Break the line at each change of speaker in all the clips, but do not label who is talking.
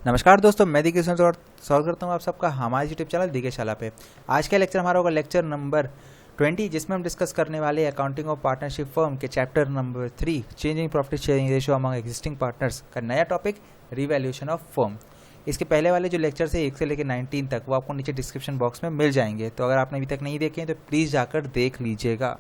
नमस्कार दोस्तों, मैं दी किशन और स्वागत करता हूँ आप सबका हमारे यूट्यूब चैनल दी शाला पे। आज का लेक्चर हमारा होगा लेक्चर नंबर 20, जिसमें हम डिस्कस करने वाले अकाउंटिंग ऑफ पार्टनरशिप फर्म के chapter number 3 changing profit sharing ratio among existing partners का नया टॉपिक रिवैल्यूएशन ऑफ फर्म। इसके पहले वाले जो लेक्चर है 1 से लेकर 19 तक वो आपको नीचे डिस्क्रिप्शन बॉक्स में मिल जाएंगे, तो अगर आपने अभी तक नहीं देखे हैं तो प्लीज़ जाकर देख लीजिएगा।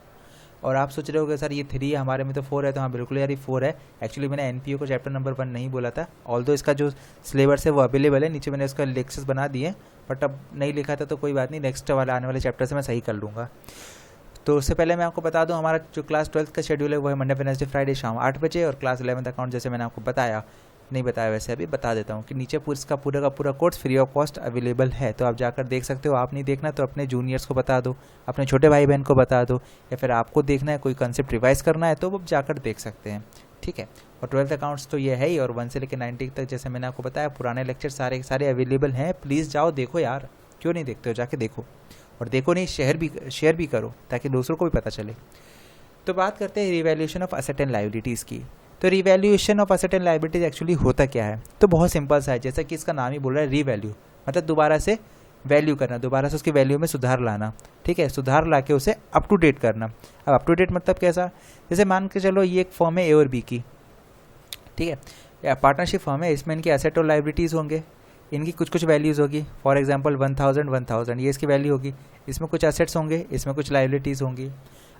और आप सोच रहे होगे सर ये 3 है, हमारे में तो 4 है। तो हाँ बिल्कुल यार, ये 4 है। एक्चुअली मैंने एनपीओ को चैप्टर नंबर 1 नहीं बोला था, ऑल्दो इसका जो सिलेबस है वो अवेलेबल है, नीचे मैंने उसका लेक्चर्स बना दिए, बट अब नहीं लिखा था तो कोई बात नहीं, नेक्स्ट वाला आने वाले चैप्टर से मैं सही कर लूँगा। तो उससे पहले मैं आपको बता दूं, हमारा जो क्लास 12th का शेड्यूल है वो है मंडे वेडनेसडे फ्राइडे शाम 8 बजे, और क्लास 11th अकाउंट जैसे मैंने आपको बताया, नहीं बताया वैसे अभी बता देता हूँ कि नीचे इसका पूरा का पूरा course free of cost available है, तो आप जाकर देख सकते हो। आप नहीं देखना तो अपने जूनियर्स को बता दो, अपने छोटे भाई बहन को बता दो, या फिर आपको देखना है कोई कंसेप्ट रिवाइज करना है तो वो जाकर देख सकते हैं, ठीक है। और 12th अकाउंट्स तो ये है ही, और 1 से लेकर 90 तक जैसे मैंने आपको बताया पुराने लेक्चर सारे अवेलेबल हैं। प्लीज़ जाओ देखो यार, क्यों नहीं देखते हो, जाके देखो। और देखो नहीं, शेयर भी करो ताकि दूसरों को भी पता चले। तो बात करते हैं revaluation of asset and liabilities की। तो revaluation of asset and liabilities actually होता क्या है? तो बहुत सिंपल सा है, जैसा कि इसका नाम ही बोल रहा है रीवैल्यू, मतलब दोबारा से वैल्यू करना, दोबारा से उसकी वैल्यू में सुधार लाना, ठीक है। सुधार ला के उसे अप टू डेट करना। अब अप टू डेट मतलब कैसा? जैसे मान के चलो ये एक फर्म है ए और बी की, ठीक है, या पार्टनरशिप फर्म है, इसमें इनकी एसेट और लायबिलिटीज़ होंगे, इनकी कुछ कुछ वैल्यूज़ होगी। फॉर एग्जांपल 1000 ये इसकी वैल्यू होगी, इसमें कुछ एसेट्स होंगे, इसमें कुछ लायबिलिटीज़ होंगी।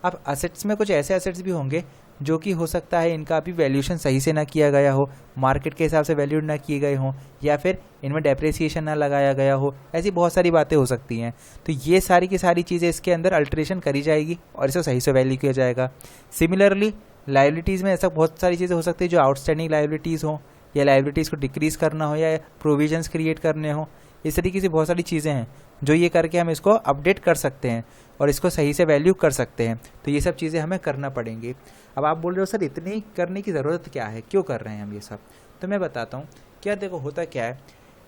अब एसेट्स में कुछ ऐसे एसेट्स भी होंगे जो कि हो सकता है इनका अभी वैल्यूएशन सही से ना किया गया हो, मार्केट के हिसाब से वैल्यूड ना किए गए हों, या फिर इनमें डेप्रिसिएशन ना लगाया गया हो, ऐसी बहुत सारी बातें हो सकती हैं। तो ये सारी की सारी चीज़ें इसके अंदर अल्टरेशन करी जाएगी और इसे सही से वैल्यू किया जाएगा। सिमिलरली लायबिलिटीज़ में ऐसा बहुत सारी चीज़ें हो सकती है जो आउटस्टैंडिंग लायबिलिटीज़ हों, या लायबिलिटीज़ को डिक्रीज़ करना हो, या प्रोविजंस क्रिएट करने हो। इस तरीके से बहुत सारी चीज़ें हैं जो ये करके हम इसको अपडेट कर सकते हैं और इसको सही से वैल्यू कर सकते हैं। तो ये सब चीज़ें हमें करना पड़ेंगी। अब आप बोल रहे हो सर इतनी करने की ज़रूरत क्या है, क्यों कर रहे हैं हम ये सब? तो मैं बताता हूँ। क्या देखो, होता क्या है,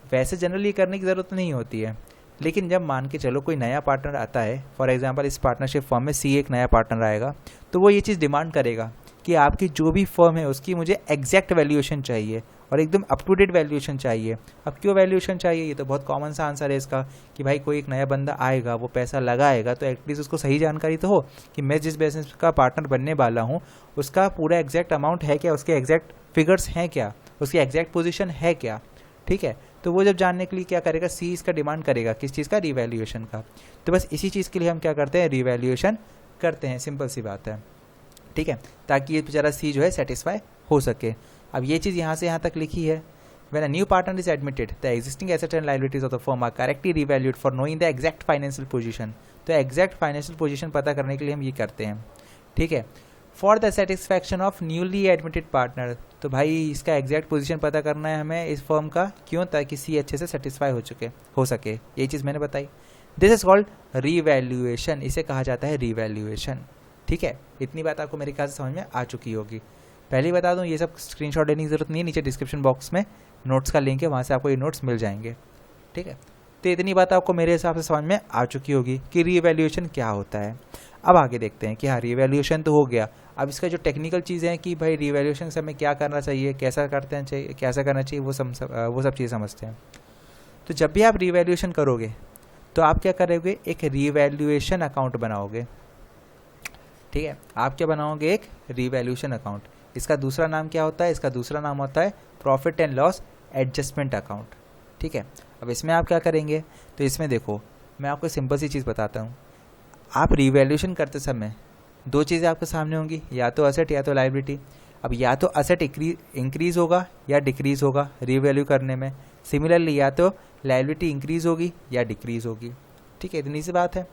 वैसे जनरली करने की ज़रूरत नहीं होती है, लेकिन जब मान के चलो कोई नया पार्टनर आता है, फॉर एग्जांपल इस पार्टनरशिप फर्म में सी एक नया पार्टनर आएगा, तो वो ये चीज़ डिमांड करेगा कि आपकी जो भी फर्म है उसकी मुझे एग्जैक्ट वैल्यूएशन चाहिए और एकदम अप टू डेट वैल्यूएशन चाहिए। अब क्यों वैल्यूएशन चाहिए? ये तो बहुत कॉमन सा आंसर है इसका कि भाई कोई एक नया बंदा आएगा, वो पैसा लगाएगा, तो एटलीस्ट उसको सही जानकारी तो हो कि मैं जिस बिजनेस का पार्टनर बनने वाला हूँ उसका पूरा एग्जैक्ट अमाउंट है क्या, उसके एग्जैक्ट फिगर्स हैं क्या, उसकी एग्जैक्ट पोजीशन है क्या, ठीक है। तो वो जब जानने के लिए क्या करेगा, सी इसका डिमांड करेगा, किस चीज़ का? रिवैल्यूएशन का। तो बस इसी चीज़ के लिए हम क्या करते हैं, रिवैल्यूएशन करते हैं, सिंपल सी बात है, ठीक है, ताकि ये बेचारा सी जो है सेटिस्फाई हो सके। अब ये चीज़ यहाँ से यहाँ तक लिखी है, when a new partner is admitted the existing asset and liabilities of the firm are correctly revalued for knowing the exact financial position. तो एग्जैक्ट फाइनेंशियल पोजीशन पता करने के लिए हम ये करते हैं, ठीक है। For the satisfaction of newly admitted partner, तो भाई इसका एग्जैक्ट पोजीशन पता करना है हमें इस फर्म का, क्यों? ताकि सी अच्छे से सेटिस्फाई हो सके, ये चीज़ मैंने बताई। दिस इज कॉल्ड रिवैल्यूएशन, इसे कहा जाता है रिवैल्यूएशन, ठीक है। इतनी बात आपको मेरे ख्याल से समझ में आ चुकी होगी। पहले ही बता दूं, ये सब स्क्रीनशॉट लेने की ज़रूरत नहीं है, नीचे डिस्क्रिप्शन बॉक्स में नोट्स का लिंक है, वहाँ से आपको ये नोट्स मिल जाएंगे, ठीक है। तो इतनी बात आपको मेरे हिसाब से समझ में आ चुकी होगी कि रीवैल्यूएशन क्या होता है। अब आगे देखते हैं कि हाँ रीवैल्यूएशन तो हो गया, अब इसका जो टेक्निकल चीज़ें हैं कि भाई रीवैल्यूएशन से हमें क्या करना चाहिए, कैसा करना चाहिए, वो सब चीज़ें समझते हैं। तो जब भी आप रीवैल्यूएशन करोगे तो आप क्या करोगे, एक रीवैल्यूएशन अकाउंट बनाओगे, ठीक है। आप क्या बनाओगे, एक रीवैल्यूएशन अकाउंट। इसका दूसरा नाम क्या होता है? इसका दूसरा नाम होता है profit and loss adjustment account, ठीक है। अब इसमें आप क्या करेंगे, तो इसमें देखो मैं आपको सिंपल सी चीज़ बताता हूँ। आप रीवैल्यूएशन करते समय 2 चीज़ें आपके सामने होंगी, या तो असेट या तो लायबिलिटी। अब या तो असेट इंक्रीज होगा या डिक्रीज होगा रीवैल्यू करने में, सिमिलरली या तो लायबिलिटी इंक्रीज होगी या डिक्रीज होगी, ठीक है, इतनी सी बात है।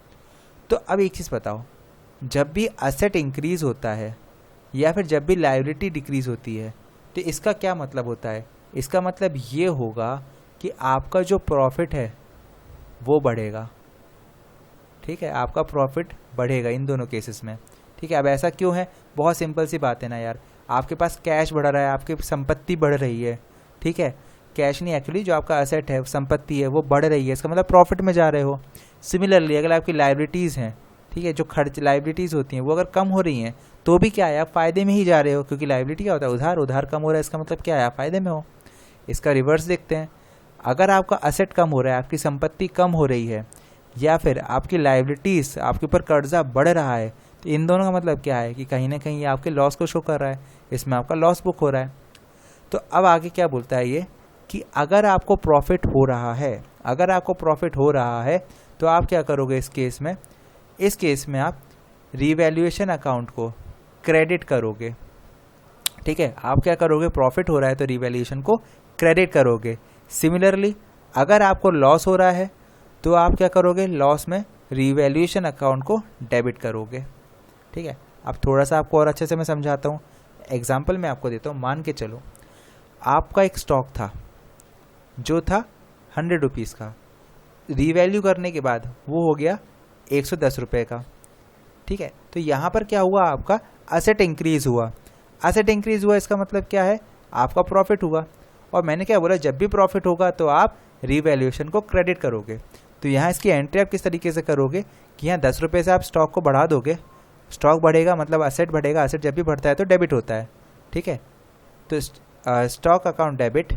तो अब एक चीज़ बताओ, जब भी असेट इंक्रीज होता है या फिर जब भी लायबिलिटी डिक्रीज होती है, तो इसका क्या मतलब होता है? इसका मतलब ये होगा कि आपका जो प्रॉफिट है वो बढ़ेगा, ठीक है, आपका प्रॉफिट बढ़ेगा इन दोनों केसेस में, ठीक है। अब ऐसा क्यों है? बहुत सिंपल सी बात है ना यार, आपके पास कैश बढ़ रहा है, आपकी संपत्ति बढ़ रही है, ठीक है, कैश नहीं एक्चुअली जो आपका एसेट है संपत्ति है वो बढ़ रही है, इसका मतलब प्रॉफिट में जा रहे हो। सिमिलरली अगर आपकी लायबिलिटीज़ हैं, ठीक है, जो खर्च लायबिलिटीज़ होती हैं वो अगर कम हो रही हैं तो भी क्या है, आप फ़ायदे में ही जा रहे हो, क्योंकि लायबिलिटी क्या होता है, उधार कम हो रहा है, इसका मतलब क्या है, आप फ़ायदे में हो। इसका रिवर्स देखते हैं, अगर आपका असेट कम हो रहा है, आपकी संपत्ति कम हो रही है, या फिर आपकी लायबिलिटीज़, आपके ऊपर कर्जा बढ़ रहा है, तो इन दोनों का मतलब क्या है कि कहीं ना कहीं ये आपके लॉस को शो कर रहा है, इसमें आपका लॉस बुक हो रहा है। तो अब आगे क्या बोलता है ये कि अगर आपको प्रॉफिट हो रहा है, अगर आपको प्रॉफिट हो रहा है तो आप क्या करोगे इस केस में? इस केस में आप रीवैल्यूएशन अकाउंट को क्रेडिट करोगे। ठीक है, आप क्या करोगे? प्रॉफिट हो रहा है तो रीवैल्यूएशन को क्रेडिट करोगे। सिमिलरली अगर आपको लॉस हो रहा है तो आप क्या करोगे? लॉस में रीवैल्यूएशन अकाउंट को डेबिट करोगे। ठीक है, अब थोड़ा सा आपको और अच्छे से मैं समझाता हूँ। एग्जाम्पल मैं आपको देता हूँ। मान के चलो आपका एक स्टॉक था जो था 100 रुपीज़ का, रीवैल्यू करने के बाद वो हो गया 110 रुपये का। ठीक है, तो यहाँ पर क्या हुआ? आपका असेट इंक्रीज हुआ। असेट इंक्रीज हुआ इसका मतलब क्या है? आपका प्रॉफिट हुआ। और मैंने क्या बोला? जब भी प्रॉफिट होगा तो आप रीवैल्यूएशन को क्रेडिट करोगे। तो यहाँ इसकी एंट्री आप किस तरीके से करोगे कि यहाँ 10 रुपये से आप स्टॉक को बढ़ा दोगे। स्टॉक बढ़ेगा मतलब असेट बढ़ेगा, असेट जब भी बढ़ता है तो डेबिट होता है। ठीक है, तो स्टॉक अकाउंट डेबिट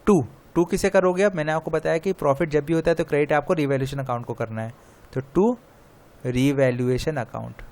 टू किसे करोगे? अब मैंने आपको बताया कि प्रॉफिट जब भी होता है तो क्रेडिट आपको रीवैल्यूएशन अकाउंट को करना है। तो टू रीवैल्यूएशन अकाउंट,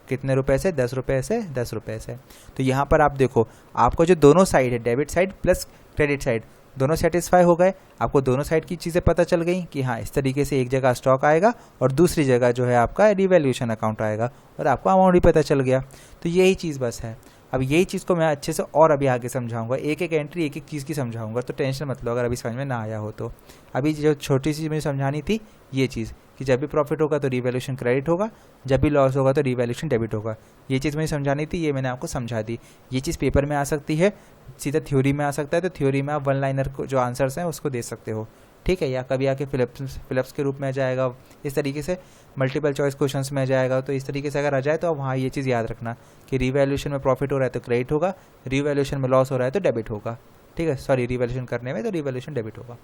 कितने रुपए से? 10 रुपये से 10 रुपये से। तो यहाँ पर आप देखो आपको जो दोनों साइड है, debit side plus credit side, दोनों सेटिस्फाई हो गए। आपको दोनों साइड की चीज़ें पता चल गई कि हाँ इस तरीके से एक जगह स्टॉक आएगा और दूसरी जगह जो है आपका रीवैल्यूएशन अकाउंट आएगा, और आपको अमाउंट भी पता चल गया। तो यही चीज़ बस है। अब यही चीज़ को मैं अच्छे से और अभी आगे समझाऊंगा, एक एक एंट्री एक एक चीज़ की समझाऊंगा। तो टेंशन मत लो अगर अभी समझ में ना आया हो तो। अभी जो छोटी सी मुझे समझानी थी ये चीज़ कि जब भी प्रॉफिट होगा तो रीवैल्यूएशन क्रेडिट होगा, जब भी लॉस होगा तो रीवैल्यूएशन डेबिट होगा। ये चीज़ मुझे समझानी थी, ये मैंने आपको समझा दी। ये चीज़ पेपर में आ सकती है, सीधा थ्योरी में आ सकता है। तो थ्योरी में आप वन लाइनर को जो आंसर्स हैं उसको दे सकते हो। ठीक है, या कभी आके फिलिप्स के रूप में आ जाएगा, इस तरीके से मल्टीपल चॉइस क्वेश्चंस में आ जाएगा। तो इस तरीके से अगर आ जाए तो आप वहाँ ये चीज़ याद रखना कि रीवैल्यूएशन में प्रॉफिट हो रहा है तो क्रेडिट होगा, रीवैल्यूएशन में लॉस हो रहा है तो डेबिट होगा। ठीक है, सॉरी रीवैल्यूएशन करने में तो रीवैल्यूएशन डेबिट होगा।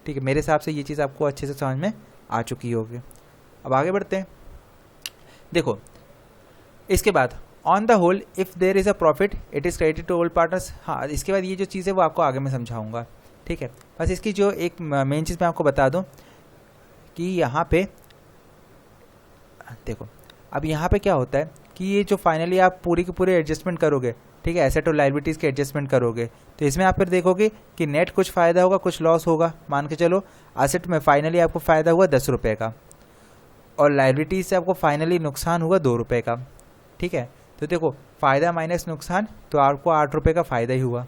ठीक है, मेरे हिसाब से ये चीज़ आपको अच्छे से समझ में आ चुकी होगी। अब आगे बढ़ते हैं। देखो इसके बाद on the whole if there is a profit it is credited to old partners. हाँ, इसके बाद ये जो चीज़ है वो आपको आगे मैं समझाऊंगा। ठीक है, बस इसकी जो एक मेन चीज़ मैं आपको बता दूं कि यहाँ पे देखो, अब यहाँ पे क्या होता है कि ये जो फाइनली आप पूरी की पूरी एडजस्टमेंट करोगे, ठीक है, एसेट और लायबिलिटीज़ के एडजस्टमेंट करोगे, तो इसमें आप फिर देखोगे कि नेट कुछ फ़ायदा होगा कुछ लॉस होगा। मान के चलो एसेट में फाइनली आपको फ़ायदा हुआ 10 रुपये का और लायबिलिटीज़ से आपको फाइनली नुकसान हुआ 2 रुपये का। ठीक है, तो देखो फ़ायदा माइनस नुकसान, तो आपको 8 रुपये का फ़ायदा ही हुआ।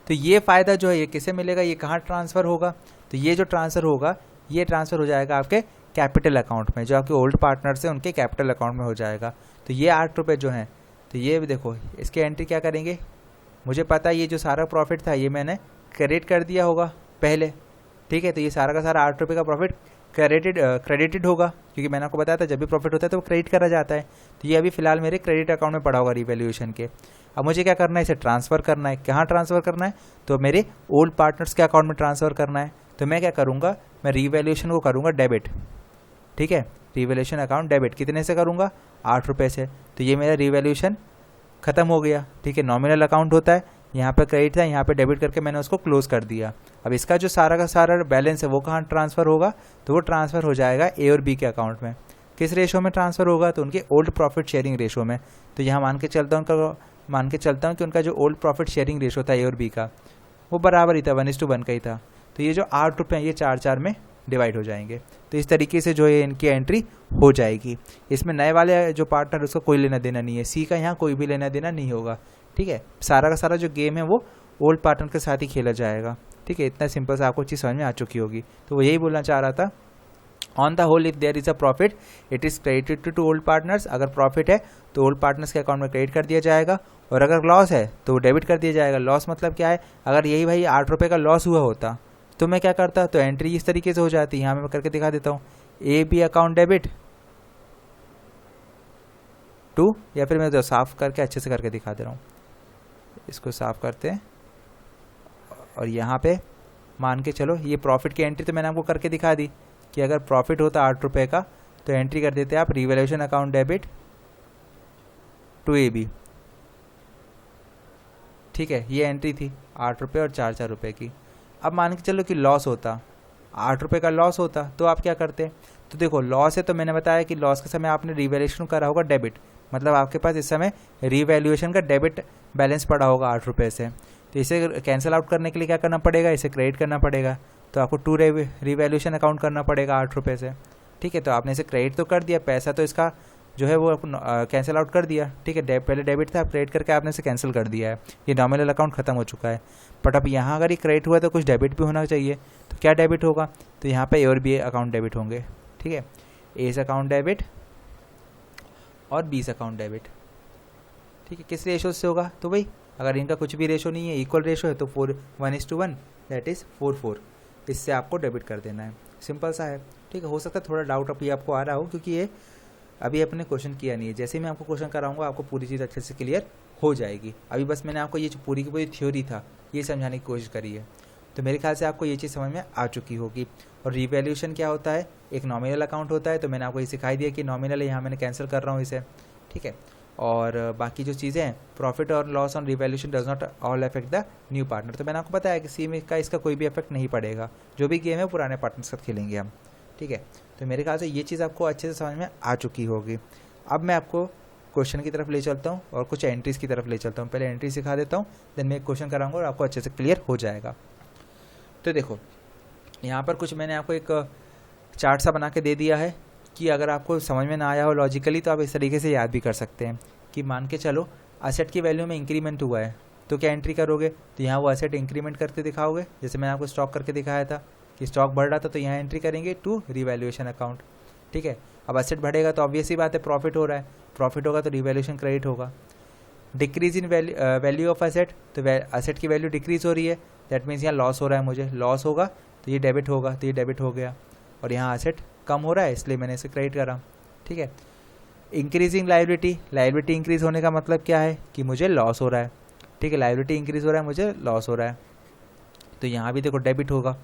तो ये फ़ायदा जो है ये किसे मिलेगा? ये कहाँ ट्रांसफ़र होगा? तो ये जो ट्रांसफ़र होगा ये ट्रांसफ़र हो जाएगा आपके कैपिटल अकाउंट में, जो आपके ओल्ड पार्टनर्स हैं उनके कैपिटल अकाउंट में हो जाएगा। तो ये 8 रुपये जो हैं, तो ये देखो इसकी एंट्री क्या करेंगे? मुझे पता है ये जो सारा प्रॉफिट था ये मैंने क्रेडिट कर दिया होगा पहले। ठीक है, तो ये सारा का सारा 8 रुपये का प्रॉफिट क्रेडिटेड होगा, क्योंकि मैंने आपको बताया था जब भी प्रॉफिट होता है तो वो क्रेडिट करा जाता है। तो ये अभी फिलहाल मेरे क्रेडिट अकाउंट में पड़ा होगा रीवैल्यूएशन के। अब मुझे क्या करना है? इसे ट्रांसफ़र करना है। कहाँ ट्रांसफ़र करना है? तो मेरे ओल्ड पार्टनर्स के अकाउंट में ट्रांसफ़र करना है। तो मैं क्या करूँगा? मैं रीवैल्यूएशन को करूँगा डेबिट। ठीक है, रीवैल्यूएशन अकाउंट डेबिट कितने से करूँगा? 8 रुपये से। तो ये मेरा रीवैल्यूएशन ख़त्म हो गया। ठीक है, नॉमिनल अकाउंट होता है, यहाँ पे क्रेडिट था, यहाँ पे डेबिट करके मैंने उसको क्लोज कर दिया। अब इसका जो सारा का सारा बैलेंस है वो कहाँ ट्रांसफ़र होगा? तो वो ट्रांसफ़र हो जाएगा ए और बी के अकाउंट में। किस रेशो में ट्रांसफ़र होगा? तो उनके ओल्ड प्रॉफिट शेयरिंग रेशो में। तो यहाँ मान के चलता हूँ कि उनका जो ओल्ड प्रॉफिट शेयरिंग रेशो था ए और बी का वो बराबर ही था, 1:1 का ही था। तो ये जो 8 रुपये हैं ये 4-4 में डिवाइड हो जाएंगे। तो इस तरीके से जो है इनकी एंट्री हो जाएगी। इसमें नए वाले जो पार्टनर उसका कोई लेना देना नहीं है, सी का यहाँ कोई भी लेना देना नहीं होगा। ठीक है, सारा का सारा जो गेम है वो ओल्ड पार्टनर के साथ ही खेला जाएगा। ठीक है, इतना सिंपल से आपको चीज़ समझ में आ चुकी होगी। तो वो यही बोलना चाह रहा था, on the whole if there is a profit it is credited to old partners. अगर प्रॉफिट है तो ओल्ड पार्टनर्स के अकाउंट में क्रेडिट कर दिया जाएगा, और अगर लॉस है तो डेबिट कर दिया जाएगा। लॉस मतलब क्या है? अगर यही भाई 8 रुपये का लॉस हुआ होता तो मैं क्या करता? तो एंट्री इस तरीके से हो जाती। यहाँ मैं करके दिखा देता हूँ, A B account debit to, या फिर मैं तो साफ करके अच्छे से करके दिखा दे रहा हूँ। इसको साफ करते हैं और यहाँ पे मान के चलो ये प्रॉफिट की एंट्री तो मैंने आपको करके दिखा दी कि अगर प्रॉफिट होता 8 रुपये का तो एंट्री कर देते आप revaluation account debit to A B. ठीक है, ये एंट्री थी 8 रुपये और 4 रुपये की। अब मान के चलो कि लॉस होता, 8 रुपये का लॉस होता, तो आप क्या करते? तो देखो लॉस है, तो मैंने बताया कि लॉस के समय आपने रिवैल्यूएशन करा होगा डेबिट, मतलब आपके पास इस समय रिवैल्यूएशन का डेबिट बैलेंस पड़ा होगा 8 रुपये से। तो इसे कैंसिल आउट करने के लिए क्या करना पड़ेगा? इसे क्रेडिट करना पड़ेगा। तो आपको टू रिवैल्यूएशन अकाउंट करना पड़ेगा 8 रुपये से। ठीक है, तो आपने इसे क्रेडिट तो कर दिया, पैसा तो इसका जो है वो कैंसिल आउट कर दिया। ठीक है, पहले डेबिट था, आप क्रेडिट करके आपने इसे कैंसिल कर दिया है, ये नॉमिनल अकाउंट खत्म हो चुका है। बट अब यहाँ अगर ये क्रेडिट हुआ तो कुछ डेबिट भी होना चाहिए, तो क्या डेबिट होगा? तो यहाँ पे ए और बी अकाउंट डेबिट होंगे। ठीक है, ए अकाउंट डेबिट और बी अकाउंट डेबिट। ठीक है, किस रेशो से होगा? तो भाई अगर इनका कुछ भी रेशो नहीं है, इक्वल रेशो है, तो 1:1 दैट इज़ 4:4, इससे आपको डेबिट कर देना है। सिंपल सा है। ठीक है, हो सकता है थोड़ा डाउट अभी आपको आ रहा हो, क्योंकि ये अभी अपने क्वेश्चन किया नहीं है। जैसे ही मैं आपको क्वेश्चन कराऊंगा आपको पूरी चीज़ अच्छे से क्लियर हो जाएगी। अभी बस मैंने आपको ये जो पूरी की पूरी थ्योरी था ये समझाने की कोशिश करी है, तो मेरे ख्याल से आपको ये चीज़ समझ में आ चुकी होगी। और रिवैल्यूएशन क्या होता है? एक नॉमिनल अकाउंट होता है, तो मैंने आपको ये सिखाई दिया कि नॉमिनल है, यहाँ मैंने कैंसिल कर रहा हूँ इसे। ठीक है, और बाकी जो चीज़ें हैं, प्रॉफिट और loss on revaluation does not all affect the new partner, तो मैंने आपको बताया कि सी में का इसका कोई भी इफेक्ट नहीं पड़ेगा। जो भी गेम है पुराने पार्टनर के साथ खेलेंगे हम। ठीक है, तो मेरे ख्याल से ये चीज़ आपको अच्छे से समझ में आ चुकी होगी। अब मैं आपको क्वेश्चन की तरफ ले चलता हूँ और कुछ एंट्रीज की तरफ ले चलता हूँ। पहले एंट्री सिखा देता हूँ, देन मैं एक क्वेश्चन कराऊंगा और आपको अच्छे से क्लियर हो जाएगा। तो देखो यहाँ पर कुछ मैंने आपको एक चार्ट सा बना के दे दिया है कि अगर आपको समझ में ना आया हो लॉजिकली तो आप इस तरीके से याद भी कर सकते हैं कि मान के चलो असेट की वैल्यू में इंक्रीमेंट हुआ है, तो क्या एंट्री करोगे? तो यहाँ वो असेट इंक्रीमेंट करके दिखाओगे, जैसे मैंने आपको स्टॉक करके दिखाया था कि स्टॉक बढ़ रहा था, तो यहाँ एंट्री करेंगे टू रिवैल्यूएशन अकाउंट। ठीक है, अब असेट बढ़ेगा तो ऑब्वियस ही बात है प्रॉफिट हो रहा है, प्रॉफिट होगा तो रिवैल्यूएशन क्रेडिट होगा। Decrease in value of asset, तो असेट की वैल्यू डिक्रीज हो रही है, दैट मीन्स यहाँ लॉस हो रहा है, मुझे लॉस होगा तो ये डेबिट होगा, तो ये डेबिट हो गया। और यहाँ असेट कम हो रहा है इसलिए मैंने इसे क्रेडिट करा। ठीक है, इंक्रीजिंग लायबिलिटी, लायबिलिटी इंक्रीज होने का मतलब क्या है कि मुझे लॉस हो रहा है। ठीक है, लायबिलिटी इंक्रीज हो रहा है, मुझे लॉस हो रहा है, तो यहाँ भी देखो डेबिट होगा।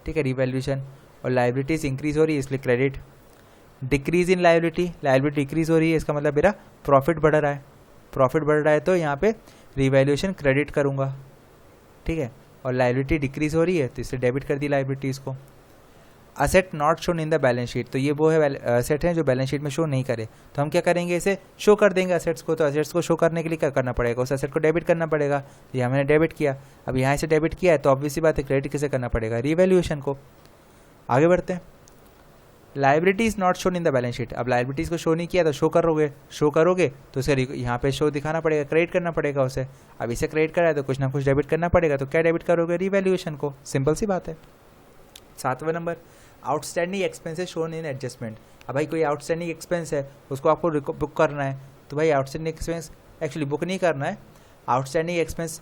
ठीक है, रिवैल्यूएशन, और लायबिलिटीज इंक्रीज हो रही है इसलिए credit. Decrease in liability, liability decrease हो रही है, इसका मतलब मेरा प्रॉफिट बढ़ रहा है, प्रॉफिट बढ़ रहा है तो यहाँ पे रिवैल्यूएशन क्रेडिट करूँगा। ठीक है, और लायबिलिटी डिक्रीज हो रही है तो इसलिए डेबिट कर दी लायबिलिटीज़ को। Asset not shown in the balance sheet, तो ये वो है असेट है जो बैलेंस शीट में शो नहीं करे, तो हम क्या करेंगे? इसे शो कर देंगे असेट्स को। तो असेट्स को शो करने के लिए क्या करना पड़ेगा? उस असेट को डेबिट करना पड़ेगा, तो यहाँ मैंने डेबिट किया। अब यहाँ से डेबिट किया है तो ऑब्वियसली बात है क्रेडिट किसे करना पड़ेगा? रिवैल्यूएशन को। आगे बढ़ते हैं। Liability is not shown in the balance sheet, अब लायबिलिटीज़ को शो नहीं किया तो शो करोगे तो उसे यहाँ पे शो दिखाना पड़ेगा, क्रेडिट करना पड़ेगा उसे। अब इसे क्रेडिट करा है तो कुछ ना कुछ डेबिट करना पड़ेगा, तो क्या डेबिट करोगे? रिवैल्यूएशन को। सिंपल सी बात है। 7वां number, outstanding expenses shown in adjustment. अब भाई कोई आउटस्टैंडिंग एक्सपेंस है उसको आपको बुक करना है, तो भाई आउटस्टैंडिंग एक्सपेंस एक्चुअली बुक नहीं करना है, आउटस्टैंडिंग एक्सपेंस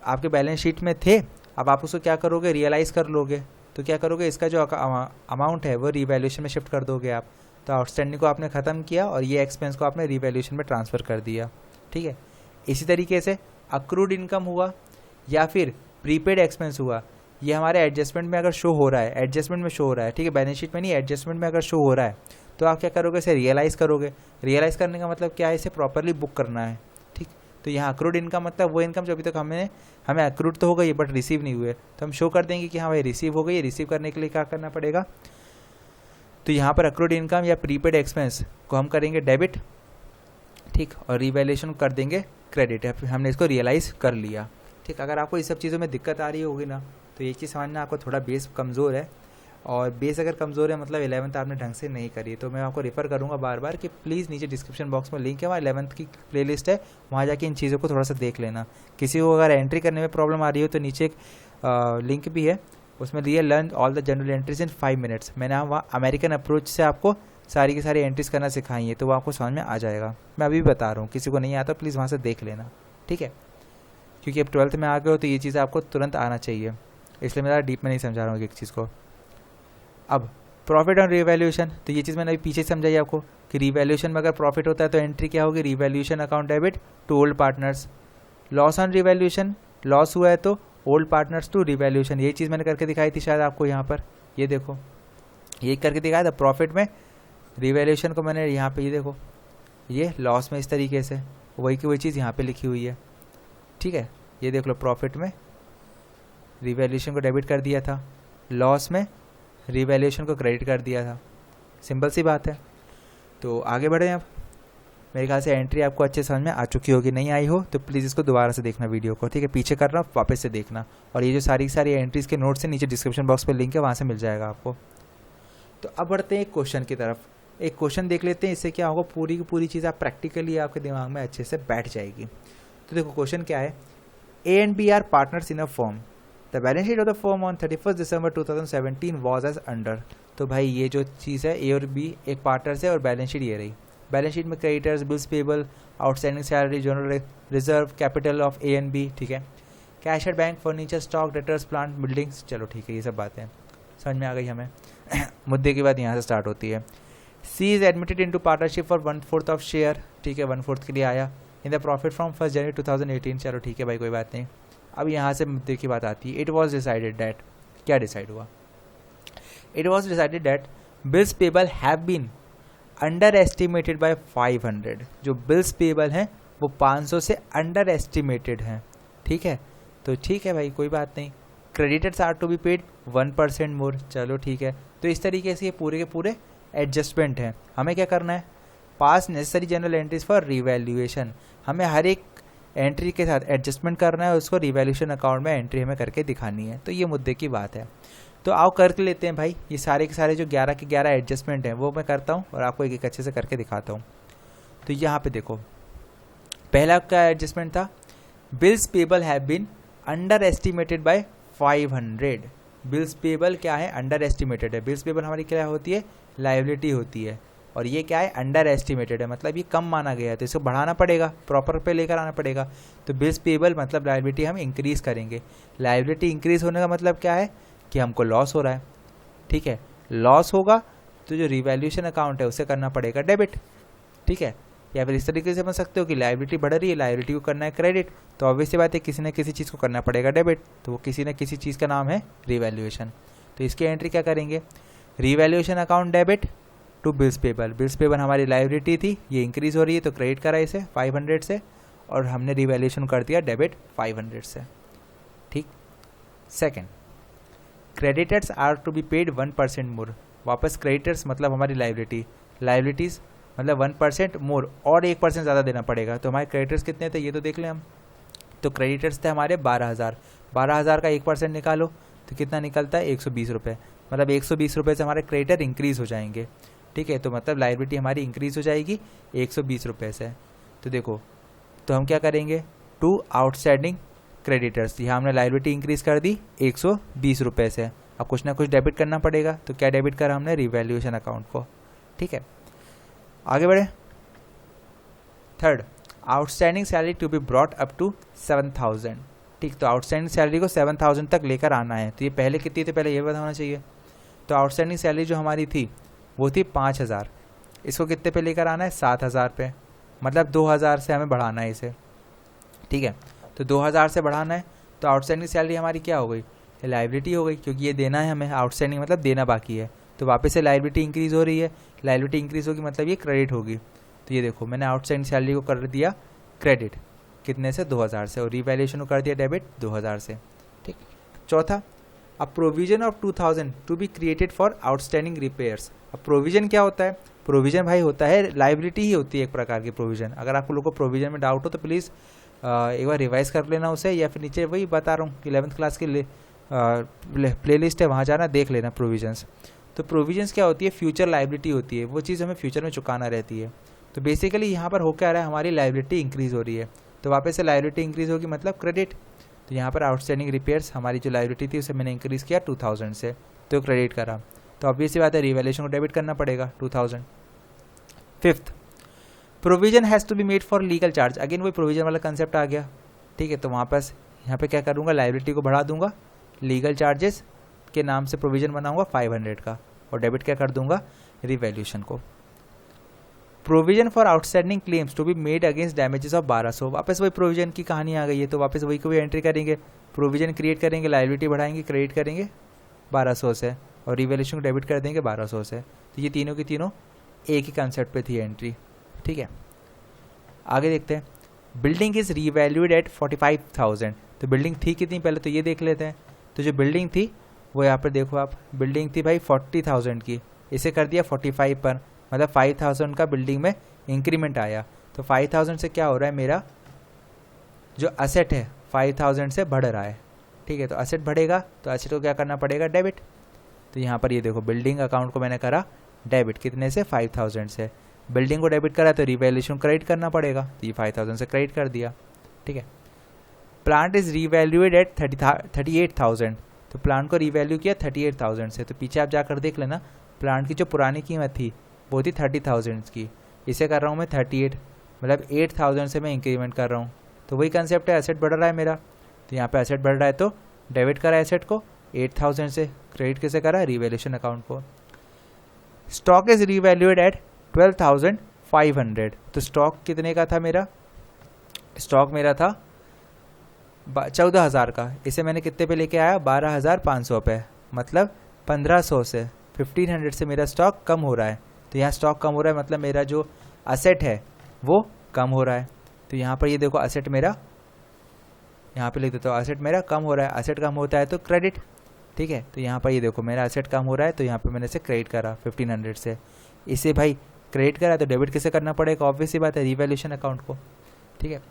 आपके बैलेंस शीट में थे, अब आप उसको क्या करोगे? रियलाइज़ कर लोगे। तो क्या करोगे? इसका जो अमाउंट है वो रिवैल्यूएशन में शिफ्ट कर दोगे आप। तो आउटस्टैंडिंग को आपने ख़त्म किया और ये एक्सपेंस को आपने रिवैल्यूएशन में ट्रांसफ़र कर दिया। ठीक है, इसी तरीके से अक्रूड इनकम हुआ या फिर प्रीपेड एक्सपेंस हुआ, ये हमारे एडजस्टमेंट में अगर शो हो रहा है, एडजस्टमेंट में शो हो रहा है, ठीक है, बैलेंस शीट में नहीं, एडजस्टमेंट में अगर शो हो रहा है, तो आप क्या करोगे? इसे रियलाइज़ करोगे। रियलाइज़ करने का मतलब क्या है? इसे प्रॉपरली बुक करना है। ठीक, तो यहाँ अक्रूड इनकम मतलब वो इनकम जो अभी तक हमें अक्रूड तो हो गई बट रिसीव नहीं हुए, तो हम शो कर देंगे कि हाँ भाई रिसीव हो गई। रिसीव करने के लिए क्या करना पड़ेगा? तो यहाँ पर अक्रूड इनकम या प्रीपेड एक्सपेंस को हम करेंगे डेबिट, ठीक, और रिवैल्यूएशन कर देंगे क्रेडिट। हमने इसको रियलाइज़ कर लिया। ठीक, अगर आपको इस सब चीज़ों में दिक्कत आ रही होगी ना, तो ये चीज़ समझना, आपको थोड़ा बेस कमज़ोर है, और बेस अगर कमज़ोर है मतलब 11th आपने ढंग से नहीं करी, तो मैं आपको रेफ़र करूँगा बार बार कि प्लीज़ नीचे डिस्क्रिप्शन बॉक्स में लिंक है, वहाँ 11th की प्लेलिस्ट है, वहाँ जाके इन चीज़ों को थोड़ा सा देख लेना। किसी को अगर एंट्री करने में प्रॉब्लम आ रही हो तो नीचे एक लिंक भी है, उसमें दिए learn all the general entries in 5 minutes. मैंने वहाँ अमेरिकन अप्रोच से आपको सारी की सारी एंट्रीज करना सिखाई है, तो वो आपको समझ में आ जाएगा। मैं अभी भी बता रहा हूँ, किसी को नहीं आता प्लीज़ वहाँ से देख लेना। ठीक है, क्योंकि अब 12th में आ गए हो तो ये चीज़ आपको तुरंत आना चाहिए, इसलिए मैं ज़्यादा डीप में नहीं समझा रहा हूँ एक चीज़ को। अब प्रॉफिट ऑन रिवैल्यूएशन, तो ये चीज़ मैंने अभी पीछे समझाई आपको कि रिवैल्यूएशन में अगर प्रॉफिट होता है तो एंट्री क्या होगी? Revaluation account debit to old partners. Loss on revaluation, loss हुआ है तो ओल्ड पार्टनर्स टू रिवैल्यूएशन। ये चीज़ मैंने करके दिखाई थी शायद आपको यहाँ पर, ये देखो ये करके दिखाया था। प्रॉफिट में रिवैल्यूएशन को मैंने यहाँ पे, ये देखो ये लॉस में इस तरीके से, वही की वही चीज़ यहाँ पे लिखी हुई है। ठीक है, ये देख लो, प्रॉफिट में रिवैल्यूएशन को डेबिट कर दिया था, लॉस में रिवैल्यूएशन को क्रेडिट कर दिया था। सिंपल सी बात है। तो आगे बढ़े अब। मेरे ख्याल से एंट्री आपको अच्छे समझ में आ चुकी होगी, नहीं आई हो तो प्लीज़ इसको दोबारा से देखना वीडियो को, ठीक है। पीछे कर रहा हूँ, वापस से देखना। और ये जो सारी एंट्रीज़ के नोट्स है नीचे डिस्क्रिप्शन बॉक्स पे लिंक है, वहाँ से मिल जाएगा आपको। तो अब बढ़ते हैं एक क्वेश्चन की तरफ। एक क्वेश्चन देख लेते हैं, इससे क्या होगा, पूरी की पूरी चीज़ आप प्रैक्टिकली आपके दिमाग में अच्छे से बैठ जाएगी। तो देखो क्वेश्चन क्या है, A and B are partners in a firm, the balance sheet of the firm on 31 December 2017 was as under. तो भाई ये जो चीज़ है, ए और बी एक पार्टनर्स है और बैलेंस शीट ये रही। बैलेंस शीट में creditors, bills payable, outstanding salary, general reserve, capital of A and B, ठीक है। Cash at bank, furniture, stock, debtors, plant, buildings, चलो ठीक है, ये सब बातें समझ में आ गई हमें। मुद्दे की बात यहाँ से स्टार्ट होती है। C is admitted into partnership for 1/4 of share, ठीक है, 1/4 के लिए आया in the profit from 1 January 2018, चलो ठीक है भाई, कोई बात नहीं। अब यहाँ से मुद्दे की बात आती है। इट वॉज डिसाइडेड दैट, क्या डिसाइड हुआ, it was decided that bills payable have been underestimated by 500। जो बिल्स पेबल हैं वो 500 से अंडर एस्टिमेटेड हैं, ठीक है। तो ठीक है भाई, कोई बात नहीं। Creditors are to be paid 1% more, चलो ठीक है। तो इस तरीके से ये पूरे के पूरे एडजस्टमेंट हैं। हमें क्या करना है, पास necessary general entries for revaluation. हमें हर एक एंट्री के साथ एडजस्टमेंट करना है, उसको रिवैल्यूएशन अकाउंट में एंट्री हमें करके दिखानी है। तो ये मुद्दे की बात है। तो आओ कर लेते हैं भाई, ये सारे के सारे जो 11 के 11 एडजस्टमेंट हैं वो मैं करता हूँ और आपको एक एक अच्छे से करके दिखाता हूँ। तो यहाँ पे देखो, पहला क्या एडजस्टमेंट था, bills payable have been underestimated by 500। Bills payable क्या है, अंडर एस्टिमेटेड है। बिल्स पेबल हमारी क्या होती है, लायबिलिटी होती है, और ये क्या है, अंडर एस्टिमेटेड है, मतलब ये कम माना गया है, तो इसको बढ़ाना पड़ेगा, प्रॉपर पे लेकर आना पड़ेगा। तो बिल्स पेबल मतलब लायबिलिटी हम इंक्रीज़ करेंगे। लायबिलिटी इंक्रीज़ होने का मतलब क्या है कि हमको लॉस हो रहा है, ठीक है। लॉस होगा तो जो रिवैल्यूएशन अकाउंट है उसे करना पड़ेगा डेबिट, ठीक है। या फिर इस तरीके से समझ सकते हो कि लायबिलिटी बढ़ रही है, लायबिलिटी को करना है क्रेडिट, तो ऑब्वियस सी बात है किसी न किसी चीज़ को करना पड़ेगा डेबिट, तो वो किसी न किसी चीज़ का नाम है रिवैल्यूएशन। तो इसकी एंट्री क्या करेंगे, revaluation account debit to bills payable. Bills payable हमारी लायबिलिटी थी, ये इंक्रीज़ हो रही है तो क्रेडिट करा इसे 500 से, और हमने रिवैल्यूएशन कर दिया डेबिट 500 से, ठीक। Second, creditors are to be paid 1% more. वापस क्रेडिटर्स मतलब हमारी लायबिलिटीज़ मतलब 1% मोर, और 1% ज़्यादा देना पड़ेगा। तो हमारे क्रेडिटर्स कितने थे ये तो देख लें हम। तो क्रेडिटर्स थे हमारे 12,000 का 1% निकालो तो कितना निकलता है, 120 रुपये। मतलब 120 रुपये से हमारे क्रेडिटर इंक्रीज़ हो जाएंगे, ठीक है। तो मतलब लायबिलिटी हमारी इंक्रीज़ हो जाएगी 120 रुपये से। तो देखो, तो हम क्या करेंगे, टू आउटस्टैंडिंग क्रेडिटर्स, यहाँ हमने लायबिलिटी इंक्रीज़ कर दी 120 रुपये से। अब कुछ ना कुछ डेबिट करना पड़ेगा, तो क्या डेबिट करा हमने, रिवैल्यूएशन अकाउंट को, ठीक है। आगे बढ़े। Third, outstanding salary to be brought up to 7,000, ठीक। तो आउटस्टैंडिंग सैलरी को 7,000 तक लेकर आना है। तो ये पहले कितनी थी, पहले ये पता होना चाहिए। तो आउटस्टैंडिंग सैलरी जो हमारी थी वो थी 5,000, इसको कितने पे लेकर आना है, 7,000 पे, मतलब 2,000 से हमें बढ़ाना है इसे, ठीक है। तो 2,000 से बढ़ाना है, तो आउटस्टैंडिंग सैलरी हमारी क्या हो गई, लायबिलिटी हो गई, क्योंकि ये देना है हमें, आउटस्टैंडिंग मतलब देना बाकी है। तो वापस से लायबिलिटी इंक्रीज़ हो रही है, लायबिलिटी इंक्रीज़ होगी मतलब ये क्रेडिट होगी। तो ये देखो, मैंने आउटस्टैंडिंग सैलरी को कर दिया क्रेडिट, कितने से, 2,000 से, और रिवैल्यूएशन को कर दिया डेबिट 2,000 से, ठीक। चौथा, a provision of 2,000 to be created for outstanding repairs. अब प्रोविजन क्या होता है, प्रोविजन भाई होता है लायबिलिटी ही होती है एक प्रकार की प्रोविजन। अगर आप लोगों को प्रोविजन में डाउट हो तो प्लीज़ एक बार रिवाइज कर लेना उसे, या फिर नीचे वही बता रहा हूँ कि 11th क्लास की प्लेलिस्ट है, वहाँ जाना देख लेना प्रोविजंस। तो प्रोविजंस क्या होती है, फ्यूचर लायबिलिटी होती है, वो चीज़ हमें फ्यूचर में चुकाना रहती है। तो बेसिकली यहाँ पर हो क्या रहा है, हमारी लायबिलिटी इंक्रीज़ हो रही है, तो वापस से लायबिलिटी इंक्रीज़ होगी मतलब क्रेडिट। तो यहाँ पर आउटस्टैंडिंग रिपेयर्स हमारी जो लायबिलिटी थी उसे मैंने इंक्रीज़ किया 2,000 से, तो क्रेडिट करा, तो ऑब्वियस सी बात है रिवैल्यूएशन को डेबिट करना पड़ेगा 2,000। Fifth, provision has to be made for legal charge. Again वही प्रोविजन वाला कंसेप्ट आ गया, ठीक है। तो वहाँ पर यहाँ पे क्या करूँगा, लायबिलिटी को बढ़ा दूंगा, लीगल चार्जेस के नाम से प्रोविजन बनाऊंगा 500 का, और डेबिट क्या कर दूंगा, रिवैल्यूएशन को। Provision for outstanding claims to be made against damages of 1200। वापस वही प्रोविजन की कहानी आ गई है, तो वापस वही को भी एंट्री करेंगे, प्रोविजन क्रिएट करेंगे, लायबिलिटी बढ़ाएंगे, क्रेडिट करेंगे 1200 से, और रिवैल्यूएशन को डेबिट कर देंगे 1200 से। तो ये तीनों की तीनों एक ही कंसेप्ट पे थी एंट्री, ठीक है। आगे देखते हैं, बिल्डिंग इज रीवैल्यूड एट 45,000। तो बिल्डिंग थी कितनी पहले तो ये देख लेते हैं। तो जो बिल्डिंग थी वो यहाँ पर देखो आप, बिल्डिंग थी भाई 40,000 की, इसे कर दिया 45 पर, मतलब 5,000 का बिल्डिंग में इंक्रीमेंट आया। तो 5,000 से क्या हो रहा है, मेरा जो असेट है 5,000 से बढ़ रहा है। ठीक है, तो असेट बढ़ेगा तो असेट को क्या करना पड़ेगा, डेबिट। तो यहाँ पर ये देखो बिल्डिंग अकाउंट को मैंने करा डेबिट, कितने से, 5,000 से। बिल्डिंग को डेबिट करा तो रिवैल्यूएशन क्रेडिट करना पड़ेगा, तो ये 5,000 से क्रेडिट कर दिया। ठीक है, प्लांट इज रीवैल्यूएड एट 38,000, तो प्लांट को रिवैल्यू किया 38,000 से। तो पीछे आप जाकर देख लेना, प्लांट की जो पुरानी कीमत थी वो थी 30,000 की, इसे कर रहा हूँ मैं 38, मतलब 8,000 से मैं इंक्रीमेंट कर रहा हूँ। तो वही कंसेप्ट है, एसेट बढ़ रहा है मेरा, तो यहाँ पे एसेट बढ़ रहा है तो डेबिट करा एसेट को 8,000 से, क्रेडिट कैसे करा, रिवैल्यूएशन अकाउंट को। स्टॉक इज रिवैल्यूएड एट 12,500, तो स्टॉक कितने का था मेरा, स्टॉक मेरा था 14,000 का, इसे मैंने कितने पे लेके आया, 12,500 पे, मतलब 1500 से 1,500 से मेरा स्टॉक कम हो रहा है। तो यहाँ स्टॉक कम हो रहा है मतलब मेरा जो असेट है वो कम हो रहा है। तो यहाँ पर ये देखो असेट मेरा, यहाँ पे लिख देता हूँ, असेट मेरा कम हो रहा है, असेट कम होता है तो क्रेडिट। ठीक है, तो यहाँ पर ये देखो मेरा असेट कम हो रहा है, तो यहाँ पे मैंने इसे क्रेडिट करा 1,500 से, इसे भाई क्रेडिट करा तो डेबिट कैसे करना पड़ेगा, ऑब्वियस सी बात है, रिवैल्यूएशन अकाउंट को। ठीक है,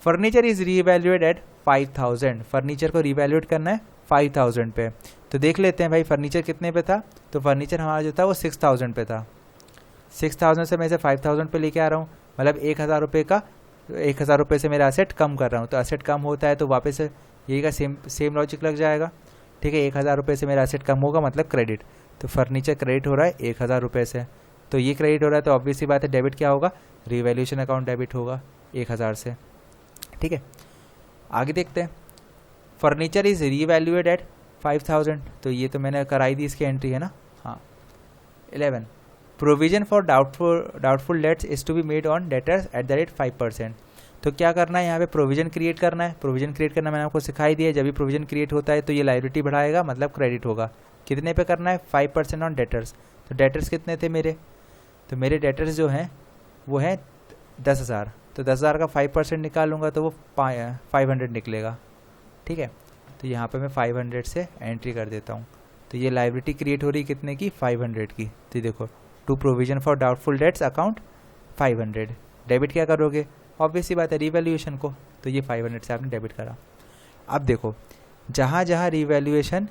फर्नीचर इज रीवैल्यूएड एट 5,000, फर्नीचर को रिवैल्यूएट करना है 5,000 पे। तो देख लेते हैं भाई फर्नीचर कितने पे था, तो फर्नीचर हमारा जो था वो 6,000 पे था, 6,000 से मैं इसे 5,000 पे लेके आ रहा हूँ, मतलब 1,000 रुपये का, 1,000 रुपये से मेरा असेट कम कर रहा हूँ। तो असेट कम होता है तो वापस से यही का सेम लॉजिक लग जाएगा। ठीक है, 1,000 रुपये से मेरा असेट कम होगा मतलब क्रेडिट, तो फर्नीचर क्रेडिट हो रहा है 1,000 रुपये से, तो ये क्रेडिट हो रहा है तो ऑब्वियस सी बात है डेबिट क्या होगा, रिवैल्यूएशन अकाउंट डेबिट होगा 1,000 से। ठीक है, आगे देखते हैं, फर्नीचर इज रीवैल्यूएड एट 5,000, तो ये तो मैंने कराई दी इसकी एंट्री है ना। हाँ, 11, provision for doubtful debts is to be made on debtors at the rate 5%। तो क्या करना है, यहाँ पे प्रोविजन क्रिएट करना है। प्रोविजन क्रिएट करना मैंने आपको सिखाई दिया है, जब भी प्रोविजन क्रिएट होता है तो ये लायबिलिटी बढ़ाएगा मतलब क्रेडिट होगा। कितने पे करना है, 5% ऑन डेटर्स। तो डेटर्स कितने थे मेरे, तो मेरे डेटर्स जो हैं वो हैं 10,000, तो 10,000 का 5% निकालूंगा तो वो 500 निकलेगा। ठीक है, तो यहाँ पे मैं 500 से एंट्री कर देता हूँ, तो ये लायबिलिटी क्रिएट हो रही कितने की, 500 की। तो देखो, to provision for doubtful debts account 500, debit क्या करोगे, ऑब्वियस सी बात है रिवैल्यूएशन को, तो ये 500 से आपने डेबिट करा। अब देखो, जहाँ जहाँ रिवैल्यूएशन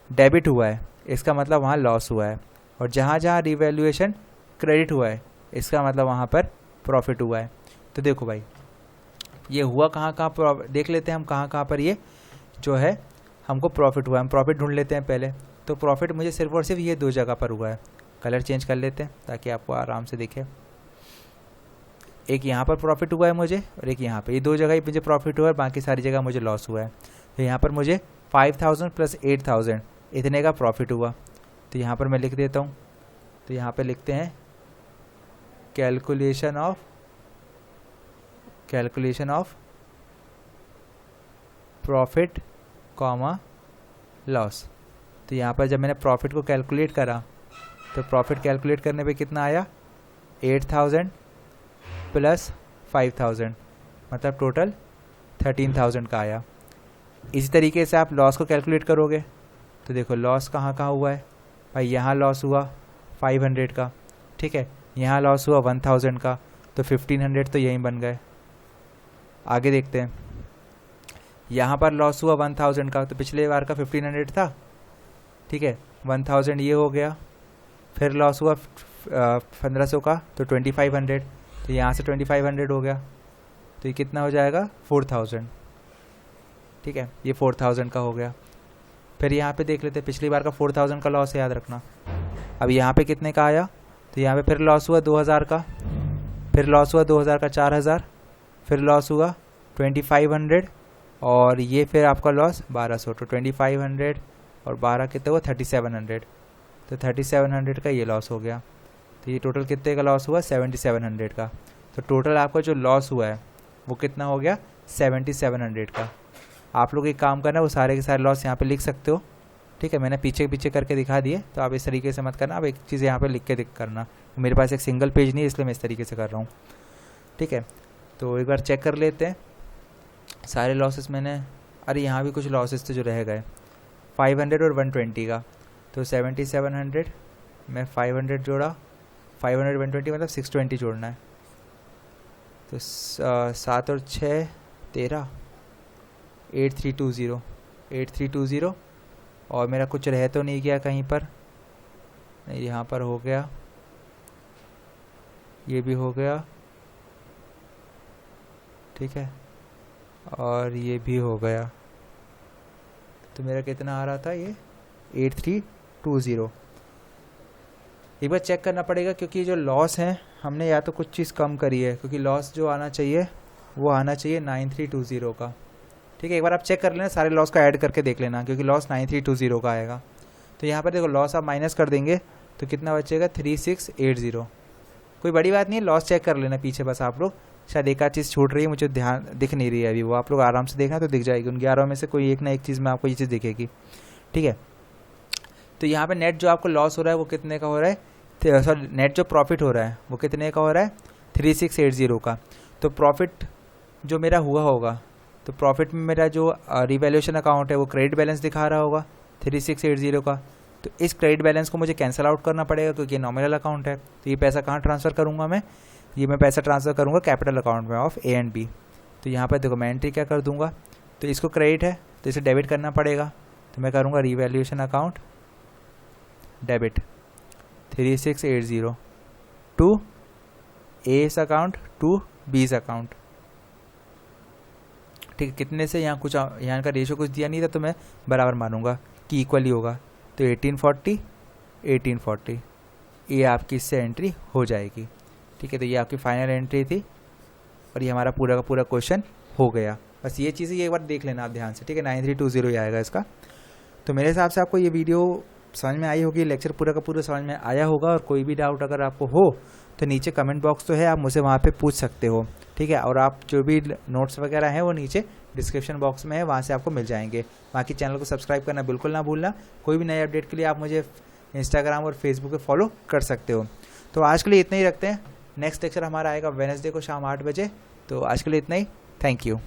डेबिट हुआ है इसका मतलब वहाँ लॉस हुआ है, और जहाँ जहाँ रिवैल्यूएशन क्रेडिट हुआ है इसका मतलब वहाँ पर प्रॉफिट हुआ है। तो देखो भाई, ये हुआ कहाँ कहाँ, देख लेते हैं हम कहाँ कहाँ पर ये जो है हमको प्रॉफिट हुआ है। हम प्रॉफिट ढूंढ लेते हैं पहले, तो प्रॉफिट मुझे सिर्फ और सिर्फ ये 2 जगह पर हुआ है। कलर चेंज कर लेते हैं ताकि आपको आराम से दिखे। एक यहाँ पर प्रॉफिट हुआ है मुझे, और एक यहाँ पे, ये 2 जगह ही मुझे प्रॉफिट हुआ है, बाकी सारी जगह मुझे लॉस हुआ है। तो यहाँ पर मुझे 5,000 प्लस 8,000 इतने का प्रॉफिट हुआ। तो यहाँ पर मैं लिख देता हूँ, तो यहाँ पे लिखते हैं calculation of profit comma loss. तो यहाँ पर जब मैंने प्रॉफिट को कैलकुलेट करा तो प्रॉफिट कैलकुलेट करने पे कितना आया, 8,000 प्लस 5,000, मतलब टोटल 13,000 का आया। इसी तरीके से आप लॉस को कैलकुलेट करोगे तो देखो लॉस कहाँ कहाँ हुआ है भाई, यहाँ लॉस हुआ 500 का, ठीक है, यहाँ लॉस हुआ 1,000 का, तो 1,500 तो यहीं बन गए। आगे देखते हैं, यहाँ पर लॉस हुआ 1,000 का, तो पिछले बार का 1,500 था, ठीक है, 1,000 ये हो गया। फिर लॉस हुआ 1,500 का, तो 2,500, तो यहाँ से 2,500 हो गया, तो ये कितना हो जाएगा 4,000, ठीक है, ये 4,000 का हो गया। फिर यहाँ पे देख लेते हैं, पिछली बार का 4,000 का लॉस है, याद रखना। अब यहाँ पे कितने का आया, तो यहाँ पे फिर लॉस हुआ 2,000 का, फिर लॉस हुआ 2,000 का 4,000, फिर लॉस हुआ 2,500, और ये फिर आपका लॉस 1,200, तो 2,500 और 12 कितने हुआ 3,700, तो 3,700 का ये लॉस हो गया। तो ये टोटल कितने का लॉस हुआ 7,700 का। तो टोटल आपका जो लॉस हुआ है वो कितना हो गया 7,700 का। आप लोग एक काम करना, वो सारे के सारे लॉस यहाँ पे लिख सकते हो, ठीक है, मैंने पीछे पीछे करके दिखा दिए, तो आप इस तरीके से मत करना, आप एक चीज़ यहाँ पे लिख के करना। मेरे पास एक सिंगल पेज नहीं है इसलिए मैं इस तरीके से कर रहा हूँ, ठीक है। तो एक बार चेक कर लेते हैं, सारे लॉसेस मैंने, अरे यहाँ भी कुछ लॉसेस थे जो रह गए, 500 और 120 का, तो 7700 में 500 जोड़ा, 500 120 मतलब 620 जोड़ना है, तो 7 और 6 13, 8320 और मेरा कुछ रह तो नहीं गया कहीं पर, नहीं यहाँ पर हो गया, ये भी हो गया, ठीक है, और ये भी हो गया, तो मेरा कितना आ रहा था ये 8320। एक बार चेक करना पड़ेगा क्योंकि जो लॉस है हमने या तो कुछ चीज़ कम करी है, क्योंकि लॉस जो आना चाहिए वो आना चाहिए 9320 का, ठीक है। एक बार आप चेक कर लेना, सारे लॉस का ऐड करके देख लेना, क्योंकि लॉस 9320 का आएगा। तो यहाँ पर देखो लॉस आप माइनस कर देंगे तो कितना बचेगा 3680। कोई बड़ी बात नहीं है, लॉस चेक कर लेना पीछे बस आप लोग, शायद एक आध चीज़ छूट रही है, मुझे ध्यान दिख नहीं रही है अभी, वो आप लोग आराम से देखना तो दिख जाएगी, उन 11 में से कोई एक ना एक चीज़ में आपको ये चीज़ दिखेगी, ठीक है। तो यहाँ पे नेट जो आपको लॉस हो रहा है वो कितने का हो रहा है, सॉरी नेट जो प्रॉफिट हो रहा है वो कितने का हो रहा है 3680 का। तो प्रॉफिट जो मेरा हुआ होगा, तो प्रॉफिट में मेरा जो रिवैल्यूएशन अकाउंट है वो क्रेडिट बैलेंस दिखा रहा होगा 3680 का, तो इस क्रेडिट बैलेंस को मुझे कैंसिल आउट करना पड़ेगा क्योंकि ये नॉमिनल अकाउंट है। तो ये पैसा कहाँ ट्रांसफ़र करूँगा मैं, ये मैं पैसा ट्रांसफ़र करूँगा कैपिटल अकाउंट में ऑफ ए एंड बी। तो यहाँ पर देखो मैं एंट्री क्या कर दूँगा, तो इसको क्रेडिट है तो इसे डेबिट करना पड़ेगा, तो मैं करूँगा revaluation account debit 3680 to A's account to B's account, ठीक है। कितने से यहाँ कुछ, यहाँ का रेशो कुछ दिया नहीं था तो मैं बराबर मानूंगा कि इक्वली होगा, तो 1840 ये आपकी इससे एंट्री हो जाएगी, ठीक है। तो ये आपकी फाइनल एंट्री थी और ये हमारा पूरा का पूरा क्वेश्चन हो गया। बस ये चीज़ें एक बार देख लेना आप ध्यान से, ठीक है। 9320 ही आएगा इसका। तो मेरे हिसाब से आपको ये वीडियो समझ में आई होगी, लेक्चर पूरा का पूरा समझ में आया होगा, और कोई भी डाउट अगर आपको हो तो नीचे कमेंट बॉक्स तो है, आप मुझसे वहाँ पे पूछ सकते हो, ठीक है। और आप जो भी नोट्स वगैरह हैं वो नीचे डिस्क्रिप्शन बॉक्स में है, वहाँ से आपको मिल जाएंगे। बाकी चैनल को सब्सक्राइब करना बिल्कुल ना भूलना। कोई भी नए अपडेट के लिए आप मुझे इंस्टाग्राम और फेसबुक पे फॉलो कर सकते हो। तो आज के लिए इतना ही रखते हैं, नेक्स्ट लेक्चर हमारा आएगा वेडनेसडे को शाम 8 बजे। तो आज के लिए इतना ही, थैंक यू।